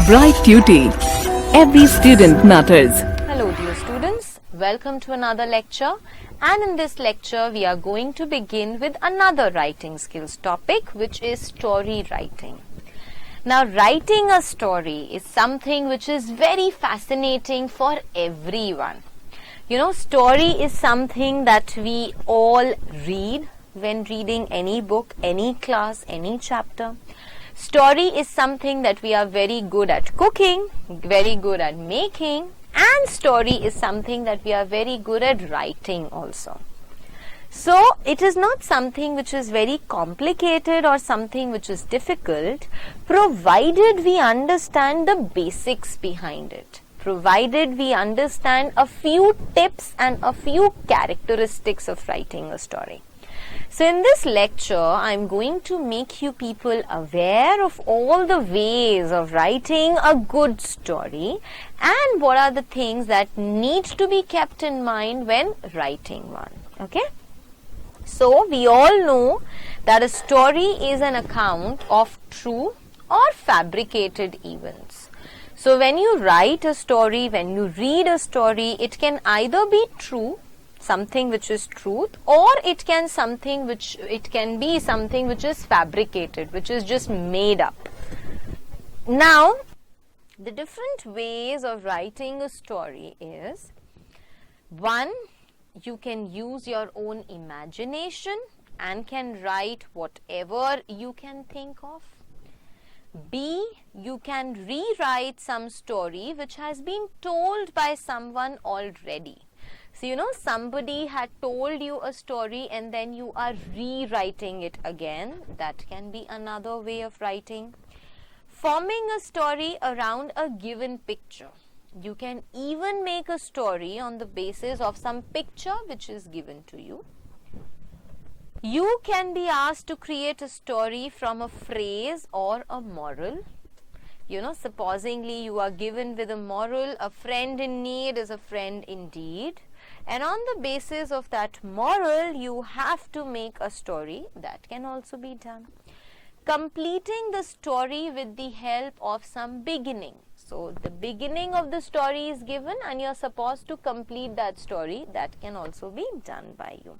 Bright Tuty. Every student matters. Hello dear students, welcome to another lecture, and in this lecture we are going to begin with another writing skills topic, which is story writing. Now, writing a story is something which is very fascinating for everyone. You know, story is something that we all read when reading any book, any class, any chapter. Story is something that we are very good at cooking, very good at making, and story is something that we are very good at writing also. So, it is not something which is very complicated or something which is difficult, provided we understand the basics behind it, provided we understand a few tips and a few characteristics of writing a story. So, in this lecture, I am going to make you people aware of all the ways of writing a good story and what are the things that need to be kept in mind when writing one. Okay? So, we all know that a story is an account of true or fabricated events. So, when you write a story, when you read a story, it can either be true, something which is truth, or it can be something which is fabricated, which is just made up. Now, the different ways of writing a story is: one, you can use your own imagination and can write whatever you can think of. B, you can rewrite some story which has been told by someone already. So, you know, somebody had told you a story and then you are rewriting it again. That can be another way of writing. Forming a story around a given picture. You can even make a story on the basis of some picture which is given to you. You can be asked to create a story from a phrase or a moral. You know, supposingly you are given with a moral, a friend in need is a friend indeed. And on the basis of that moral, you have to make a story. That can also be done. Completing the story with the help of some beginning. So, the beginning of the story is given and you are supposed to complete that story. That can also be done by you.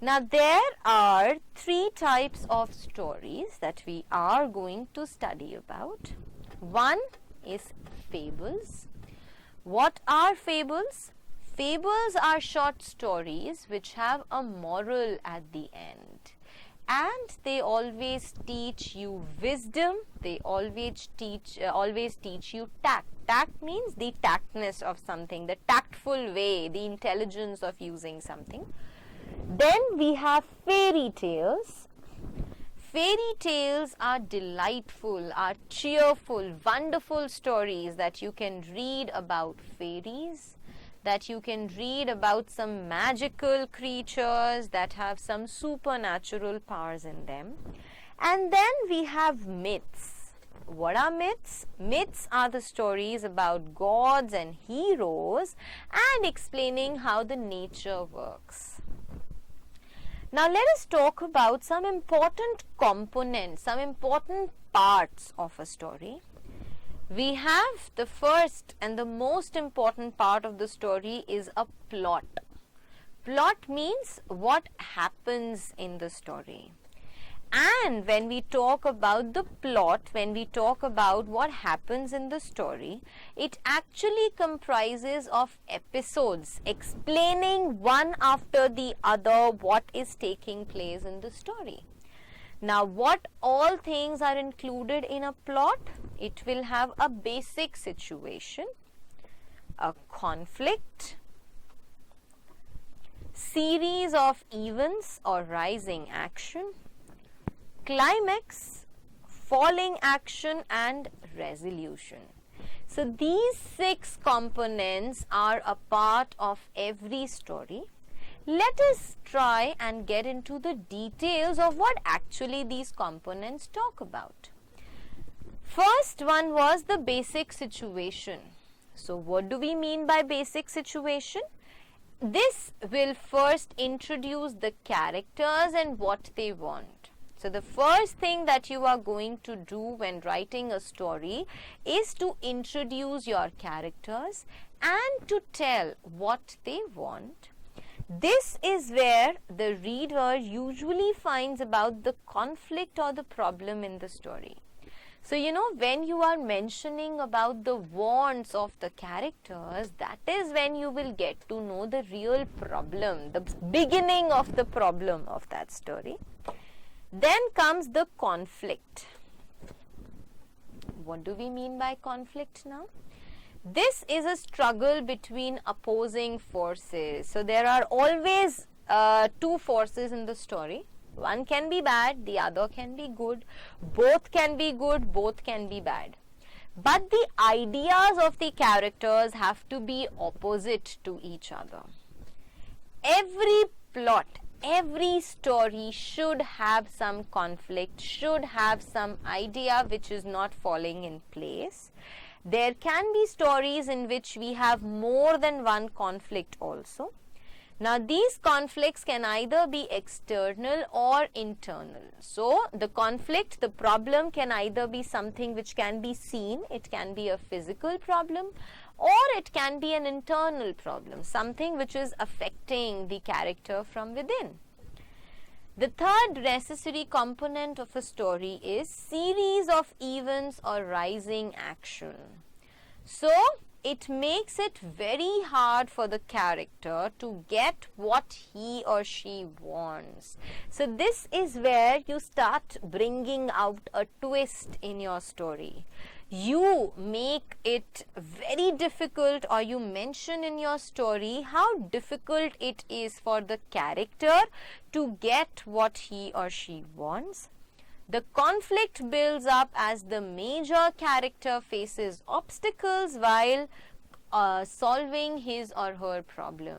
Now, there are three types of stories that we are going to study about. One is fables. What are fables? Fables are short stories which have a moral at the end, and they always teach you wisdom. They always teach you tact. Tact means the tactness of something, the tactful way, the intelligence of using something. Then we have fairy tales. Fairy tales are delightful, are cheerful, wonderful stories that you can read about fairies, that you can read about some magical creatures that have some supernatural powers in them. And then we have myths. What are myths? Myths are the stories about gods and heroes and explaining how the nature works. Now, let us talk about some important components, some important parts of a story. We have the first and the most important part of the story is a plot. Plot means what happens in the story. And when we talk about the plot, when we talk about what happens in the story, it actually comprises of episodes explaining one after the other what is taking place in the story. Now, what all things are included in a plot? It will have a basic situation, a conflict, series of events or rising action, climax, falling action, and resolution. So, these 6 components are a part of every story. Let us try and get into the details of what actually these components talk about. First one was the basic situation. So, what do we mean by basic situation? This will first introduce the characters and what they want. So the first thing that you are going to do when writing a story is to introduce your characters and to tell what they want. This is where the reader usually finds about the conflict or the problem in the story. So, when you are mentioning about the wants of the characters, that is when you will get to know the real problem, the beginning of the problem of that story. Then comes the conflict. What do we mean by conflict now? This is a struggle between opposing forces. So there are always two forces in the story. One can be bad, the other can be good. Both can be good, both can be bad. But the ideas of the characters have to be opposite to each other. Every plot, every story should have some conflict, should have some idea which is not falling in place. There can be stories in which we have more than one conflict also. Now these conflicts can either be external or internal. So the conflict, the problem can either be something which can be seen, it can be a physical problem, or it can be an internal problem, something which is affecting the character from within. The third necessary component of a story is series of events or rising action. So it makes it very hard for the character to get what he or she wants. So this is where you start bringing out a twist in your story. You make it very difficult, or you mention in your story how difficult it is for the character to get what he or she wants. The conflict builds up as the major character faces obstacles while solving his or her problem.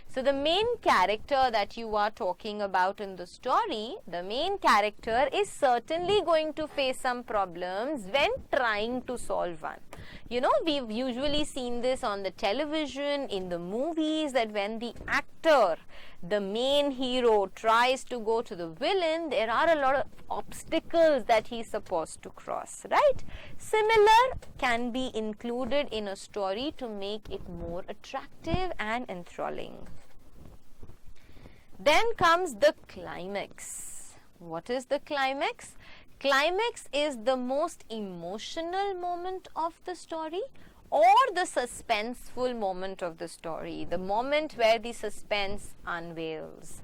So the main character that you are talking about in the story, the main character is certainly going to face some problems when trying to solve one. We've usually seen this on the television, in the movies, that when the actor, the main hero, tries to go to the villain, there are a lot of obstacles that he's supposed to cross, right? Similar can be included in a story to make it more attractive and enthralling. Then comes the climax. What is the climax? Climax is the most emotional moment of the story, or the suspenseful moment of the story, the moment where the suspense unveils.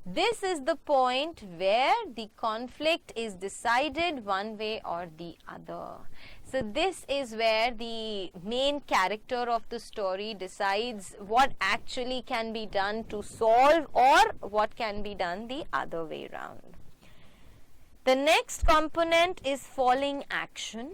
This is the point where the conflict is decided one way or the other. So this is where the main character of the story decides what actually can be done to solve, or what can be done the other way around. The next component is falling action.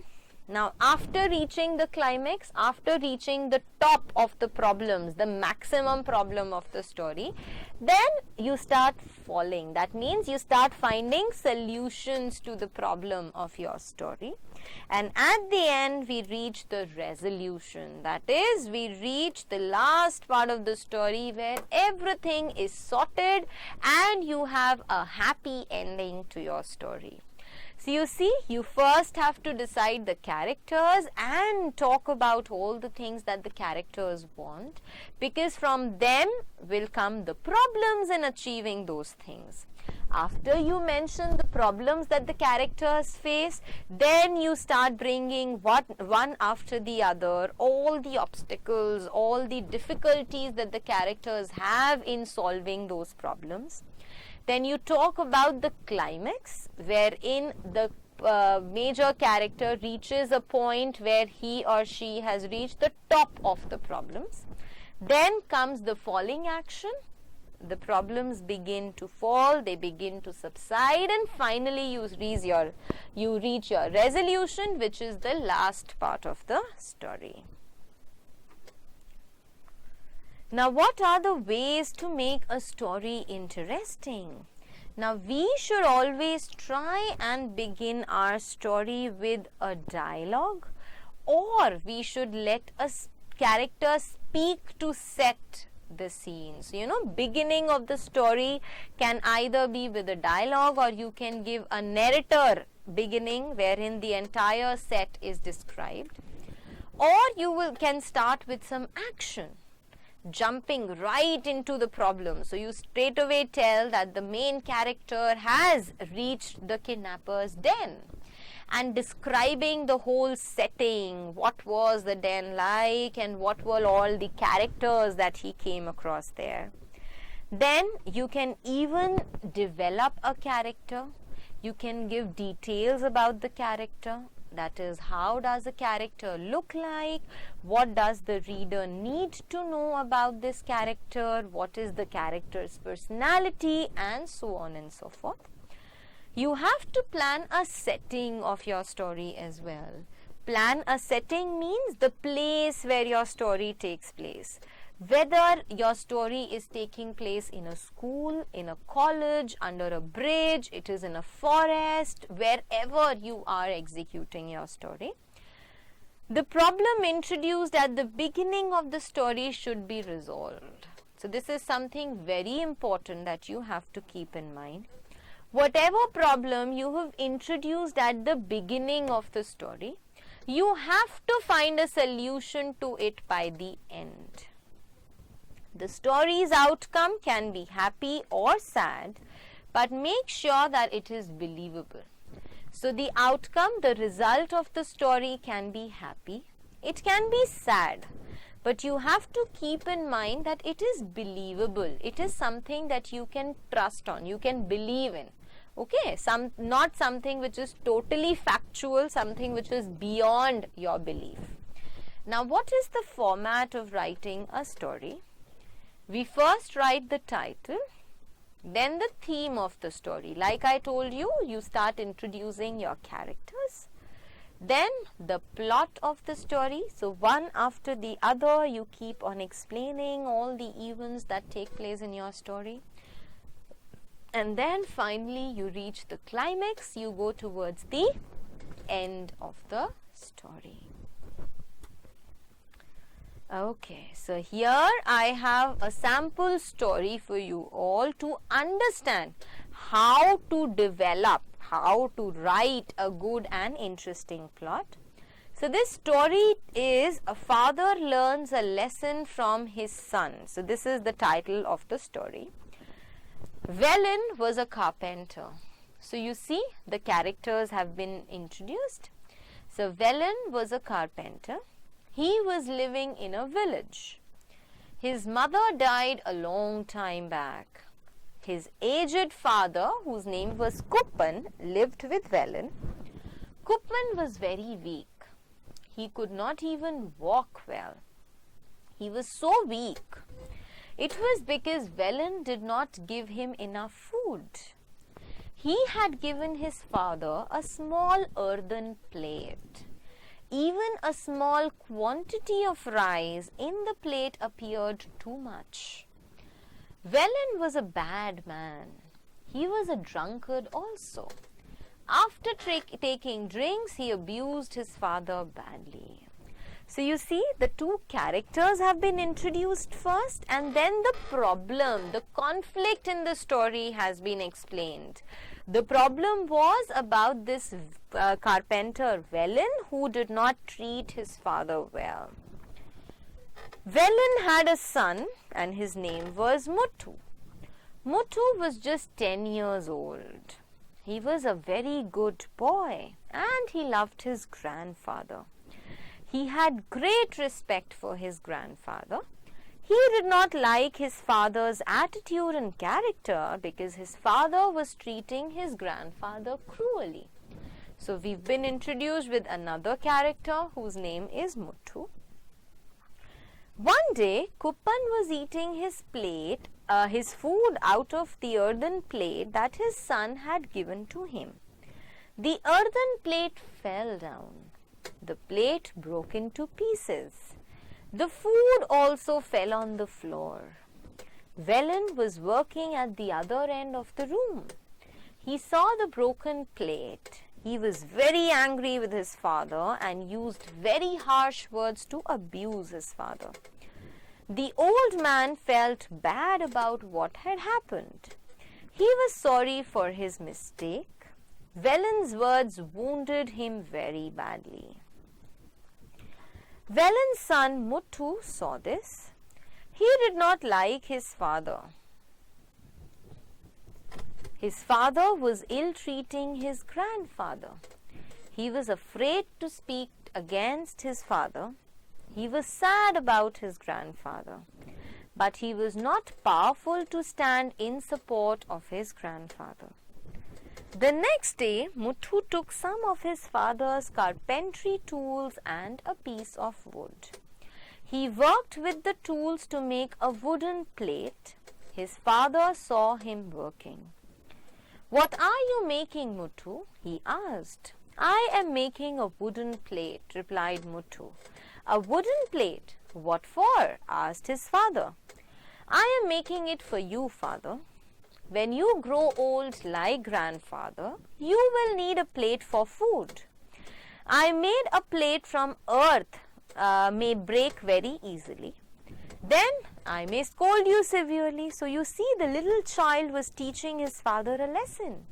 Now, after reaching the climax, after reaching the top of the problems, the maximum problem of the story, then you start falling. That means you start finding solutions to the problem of your story. And at the end, we reach the resolution. That is, we reach the last part of the story where everything is sorted and you have a happy ending to your story. So you see, you first have to decide the characters and talk about all the things that the characters want, because from them will come the problems in achieving those things. After you mention the problems that the characters face, then you start bringing one after the other, all the obstacles, all the difficulties that the characters have in solving those problems. Then you talk about the climax, wherein the major character reaches a point where he or she has reached the top of the problems. Then comes the falling action. The problems begin to fall, they begin to subside, and finally you reach your resolution, which is the last part of the story. Now, what are the ways to make a story interesting? Now, we should always try and begin our story with a dialogue, or we should let a character speak to set the scene. So, beginning of the story can either be with a dialogue, or you can give a narrator beginning wherein the entire set is described, or you can start with some action, jumping right into the problem. So you straight away tell that the main character has reached the kidnapper's den, and describing the whole setting, what was the den like and what were all the characters that he came across there. Then you can even develop a character. You can give details about the character. That is, how does a character look like? What does the reader need to know about this character? What is the character's personality? And so on and so forth. You have to plan a setting of your story as well. Plan a setting means the place where your story takes place. Whether your story is taking place in a school, in a college, under a bridge, it is in a forest, wherever you are executing your story. The problem introduced at the beginning of the story should be resolved. So this is something very important that you have to keep in mind. Whatever problem you have introduced at the beginning of the story, you have to find a solution to it by the end. The story's outcome can be happy or sad, but make sure that it is believable. So the outcome, the result of the story can be happy, it can be sad, but you have to keep in mind that it is believable. It is something that you can trust on, you can believe in. Okay, not something which is totally factual, something which is beyond your belief. Now, what is the format of writing a story? We first write the title, then the theme of the story. Like I told you, you start introducing your characters. Then the plot of the story. So one after the other, you keep on explaining all the events that take place in your story. And then finally you reach the climax, you go towards the end of the story. Okay, so here I have a sample story for you all to understand how to develop, how to write a good and interesting plot. So this story is A Father Learns a Lesson from His Son. So this is the title of the story. Velen was a carpenter. So you see, the characters have been introduced. So Velen was a carpenter. He was living in a village. His mother died a long time back. His aged father, whose name was Kuppan, lived with Velen. Kuppan was very weak. He could not even walk well. He was so weak. It was because Velen did not give him enough food. He had given his father a small earthen plate. Even a small quantity of rice in the plate appeared too much. Velen was a bad man. He was a drunkard also. After taking drinks, he abused his father badly. So you see, the two characters have been introduced first, and then the problem, the conflict in the story has been explained. The problem was about this carpenter Velen, who did not treat his father well. Velen had a son, and his name was Muthu. Muthu was just 10 years old. He was a very good boy, and he loved his grandfather. He had great respect for his grandfather. He did not like his father's attitude and character because his father was treating his grandfather cruelly. So we've been introduced with another character whose name is Muthu. One day, Kuppan was eating his food out of the earthen plate that his son had given to him. The earthen plate fell down. The plate broke into pieces. The food also fell on the floor. Velen was working at the other end of the room. He saw the broken plate. He was very angry with his father and used very harsh words to abuse his father. The old man felt bad about what had happened. He was sorry for his mistake. Velen's words wounded him very badly. Velen's son Muthu saw this. He did not like his father. His father was ill-treating his grandfather. He was afraid to speak against his father. He was sad about his grandfather, but he was not powerful to stand in support of his grandfather. The next day, Muthu took some of his father's carpentry tools and a piece of wood. He worked with the tools to make a wooden plate. His father saw him working. "What are you making, Muthu?" he asked. "I am making a wooden plate," replied Muthu. "A wooden plate? What for?" asked his father. "I am making it for you, father. When you grow old like grandfather, you will need a plate for food. I made a plate from earth, may break very easily. Then I may scold you severely." So you see, the little child was teaching his father a lesson.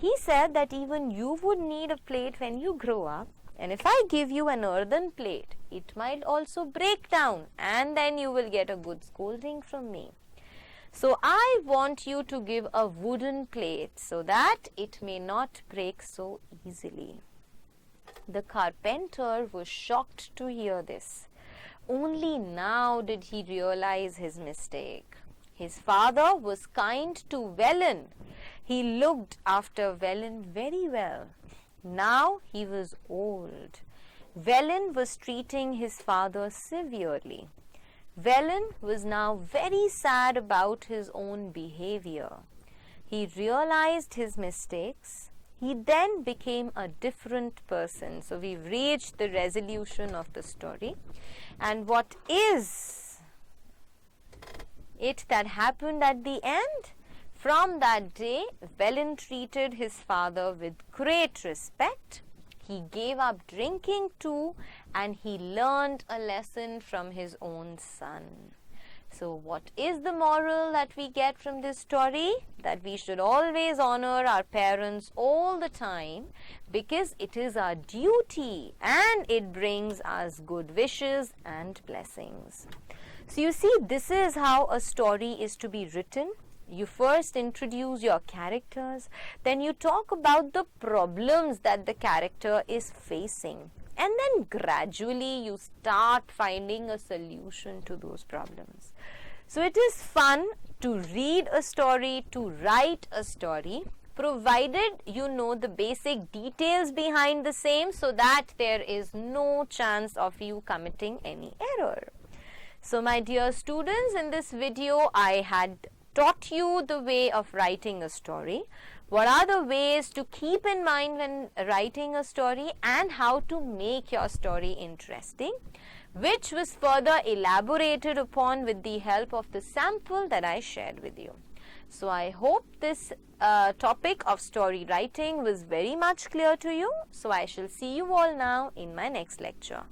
He said that even you would need a plate when you grow up, and if I give you an earthen plate, it might also break down, and then you will get a good scolding from me. So I want you to give a wooden plate so that it may not break so easily. The carpenter was shocked to hear this. Only now did he realize his mistake. His father was kind to Velen. He looked after Velen very well. Now he was old. Velen was treating his father severely. Velen was now very sad about his own behavior. He realized his mistakes. He then became a different person. So we've reached the resolution of the story. And what is it that happened at the end? From that day, Velen treated his father with great respect. He gave up drinking too, and he learned a lesson from his own son. So what is the moral that we get from this story? That we should always honor our parents all the time, because it is our duty and it brings us good wishes and blessings. So you see, this is how a story is to be written. You first introduce your characters, then you talk about the problems that the character is facing, and then gradually you start finding a solution to those problems. So it is fun to read a story, to write a story, provided you know the basic details behind the same, so that there is no chance of you committing any error. So my dear students, in this video I had taught you the way of writing a story. What are the ways to keep in mind when writing a story, and how to make your story interesting, which was further elaborated upon with the help of the sample that I shared with you. So I hope this topic of story writing was very much clear to you. So I shall see you all now in my next lecture.